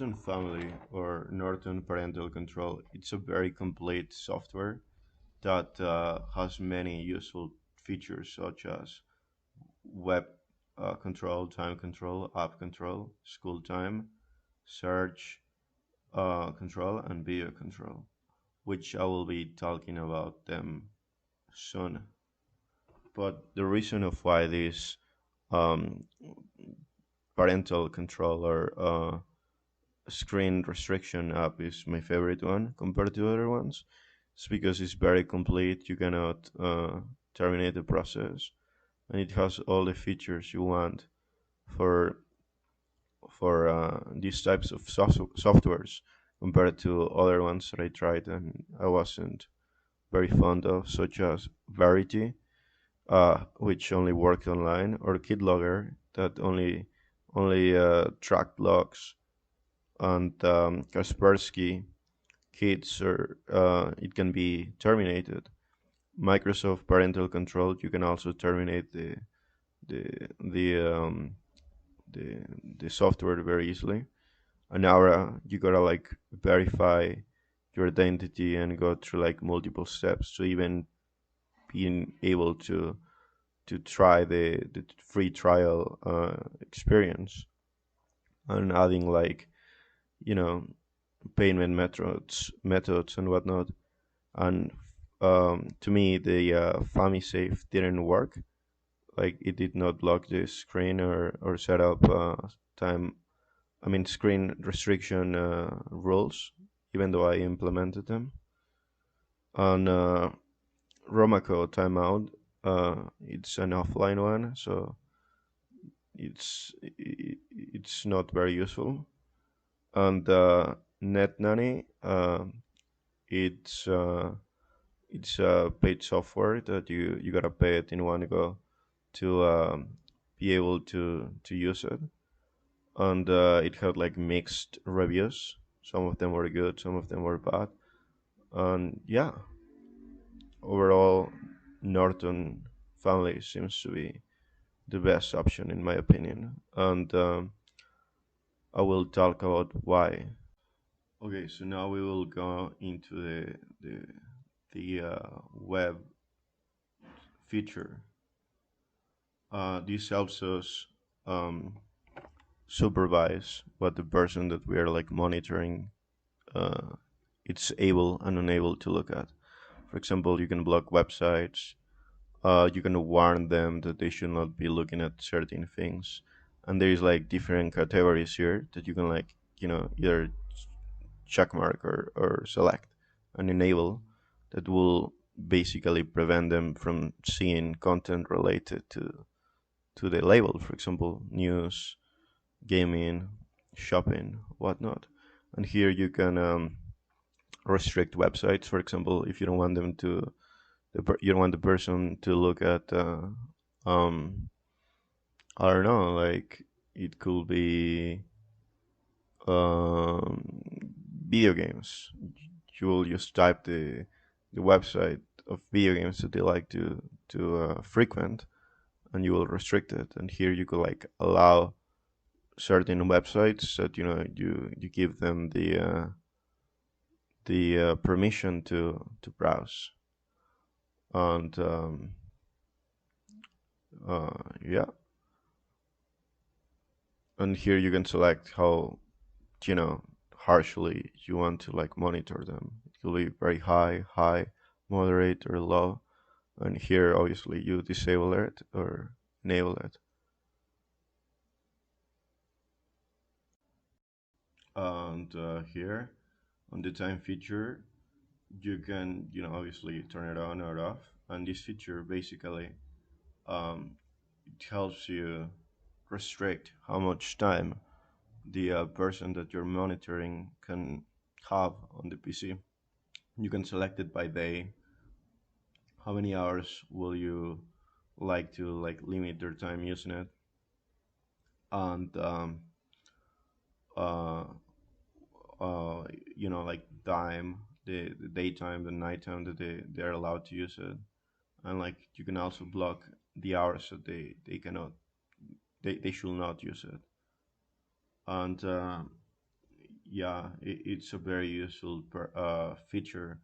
Norton Family or Norton Parental Control. It's a very complete software that has many useful features such as web control, time control, app control, school time, search control, and video control, which I will be talking about them soon. But the reason of why this um, parental control or screen restriction app is my favorite one compared to other ones. It's because it's very complete. You cannot terminate the process, and it has all the features you want for these types of softwares compared to other ones that I tried and I wasn't very fond of, such as Verity, which only worked online, or KidLogger that only tracked logs, and Kasperski kids or it can be terminated. Microsoft Parental Control, you can also terminate the the um, the the software very easily. And Aura, you gotta like verify your identity and go through like multiple steps to even being able to try the free trial experience, and adding like you know payment methods and whatnot. And to me the FamiSafe didn't work. Like it did not block the screen or set up time I mean screen restriction rules, even though I implemented them. On Romaco timeout, it's an offline one, so it's not very useful. And NetNanny, it's it's a paid software that you gotta pay it in one go to be able to use it. And it had like mixed reviews. Some of them were good, some of them were bad. And yeah, overall, Norton Family seems to be the best option in my opinion. And I will talk about why. Okay, so now we will go into the web feature. This helps us um, supervise what the person that we are like monitoring uh, it's able and unable to look at. For example, you can block websites. You can warn them that they should not be looking at certain things. And there is like different categories here that you can like either check mark or select and enable that will basically prevent them from seeing content related to the label. For example, news, gaming, shopping, whatnot. And here you can restrict websites. For example, if you don't want them to, you don't want the person to look at, um, I don't know, like it could be um, video games. You will just type the website of video games that they like to frequent, and you will restrict it. And here you could like allow certain websites that you give them the permission to browse. And yeah, and here you can select how harshly you want to like monitor them. It will be very high, moderate, or low. And here obviously you disable it or enable it. And here on the time feature, you can obviously turn it on or off. And this feature basically it helps you restrict how much time the person that you're monitoring can have on the PC. You can select it by day. How many hours will you like to like limit their time using it? And uh, like time, the daytime, the nighttime that they're allowed to use it. And like you can also block the hours that they cannot, they should not use it. And Yeah, it's a very useful feature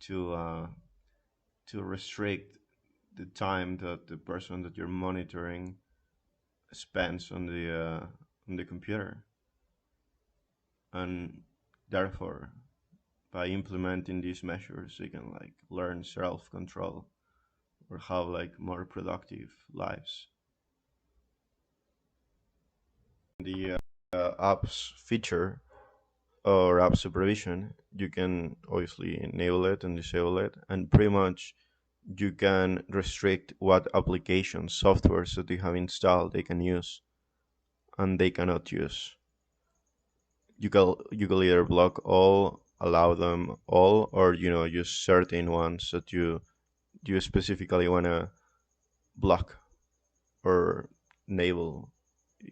to restrict the time that the person that you're monitoring spends on the computer, and therefore, by implementing these measures, they can like learn self control or have like more productive lives. The apps feature or app supervision, you can obviously enable it and disable it, and pretty much you can restrict what applications, softwares that you have installed they can use and they cannot use. You can either block all, allow them all, or use certain ones that you specifically want to block or enable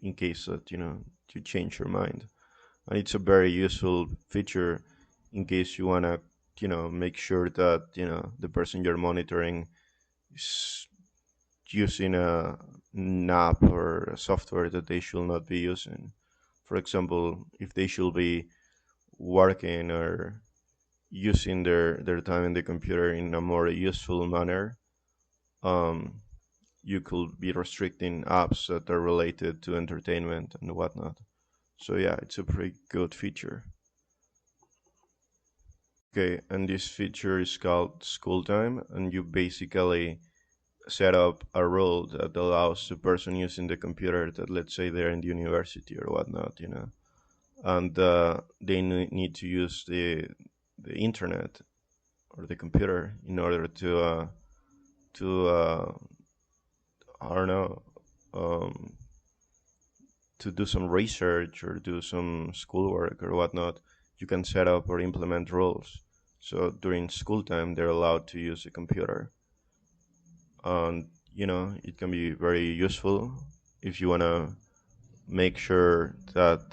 in case that you change your mind. And it's a very useful feature in case you want to make sure that the person you're monitoring is using an app or a software that they should not be using. For example, if they should be working or using their time in the computer in a more useful manner, um, you could be restricting apps that are related to entertainment and whatnot. So yeah, it's a pretty good feature. Okay, and this feature is called school time, and you basically set up a rule that allows the person using the computer that, let's say, they're in the university or whatnot, and they need to use the internet or the computer in order to I don't know, um, to do some research or do some schoolwork or whatnot. You can set up or implement rules. So during school time, they're allowed to use a computer, and it can be very useful if you want to make sure that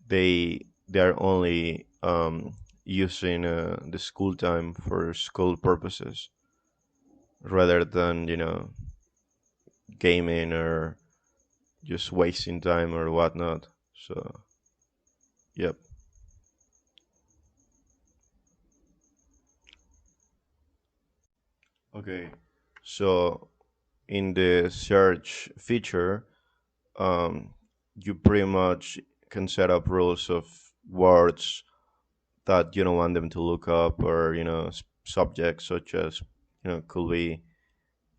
they're only using the school time for school purposes rather than gaming or just wasting time or whatnot. So yep. Okay, so in the search feature, um, you pretty much can set up rules of words that you don't want them to look up, or subjects such as could be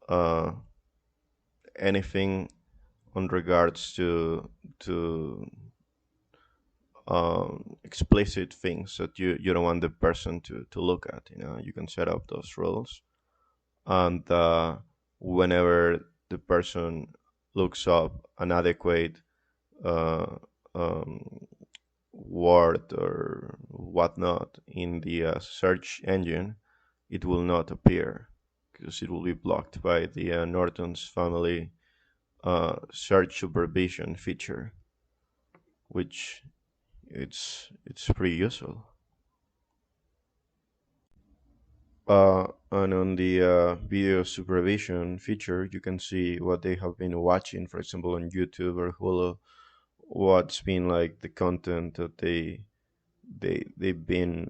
uh, anything on regards to explicit things that you don't want the person to look at. You can set up those rules, and whenever the person looks up an adequate uh, um, word or whatnot in the search engine, it will not appear because it will be blocked by the Norton's family search supervision feature, which it's pretty useful. And on the video supervision feature, you can see what they have been watching, for example, on YouTube or Hulu, what's been like the content that they've been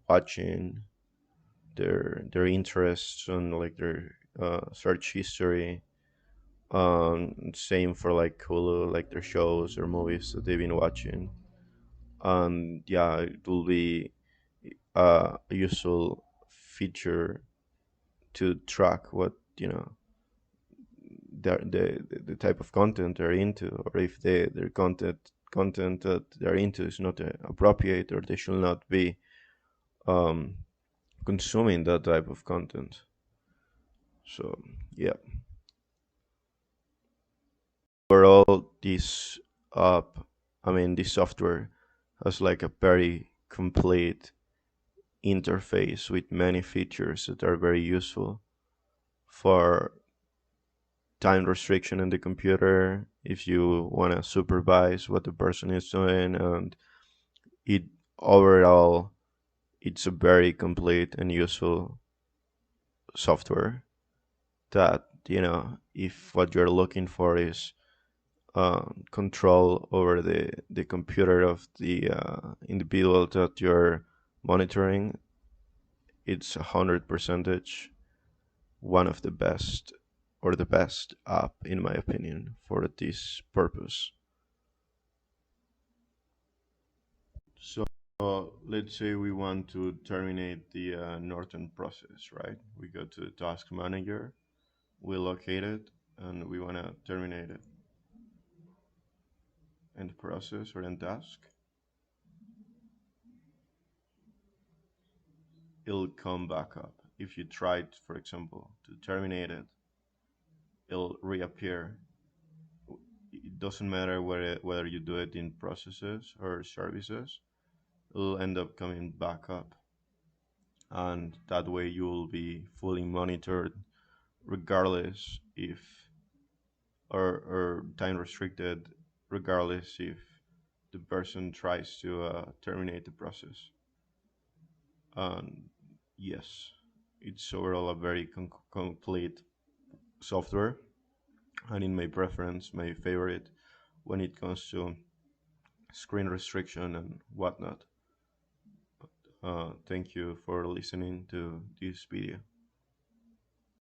watching, their interests and like their search history. Same for like Hulu, like their shows or movies that they've been watching. And yeah, it will be a useful feature to track what the type of content they're into, or if their content that they're into is not appropriate, or they should not be um, consuming that type of content. So yeah, overall, this app, I mean, this software has like a very complete interface with many features that are very useful for time restriction in the computer, if you want to supervise what the person is doing, and it overall, it's a very complete and useful software that if what you're looking for is control over the computer of the individual that you're monitoring. It's 100 percentage one of the best or the best app in my opinion for this purpose. So let's say we want to terminate the Norton process, right? We go to the task manager, we locate it, and we want to terminate it. End process or end task. It'll come back up. If you tried, for example, to terminate it, it'll reappear. It doesn't matter whether you do it in processes or services, it'll end up coming back up. And that way you will be fully monitored regardless if, or time restricted, regardless if the person tries to terminate the process. And yes, it's overall a very complete software, and in my preference, my favorite when it comes to screen restriction and whatnot. Thank you for listening to this video.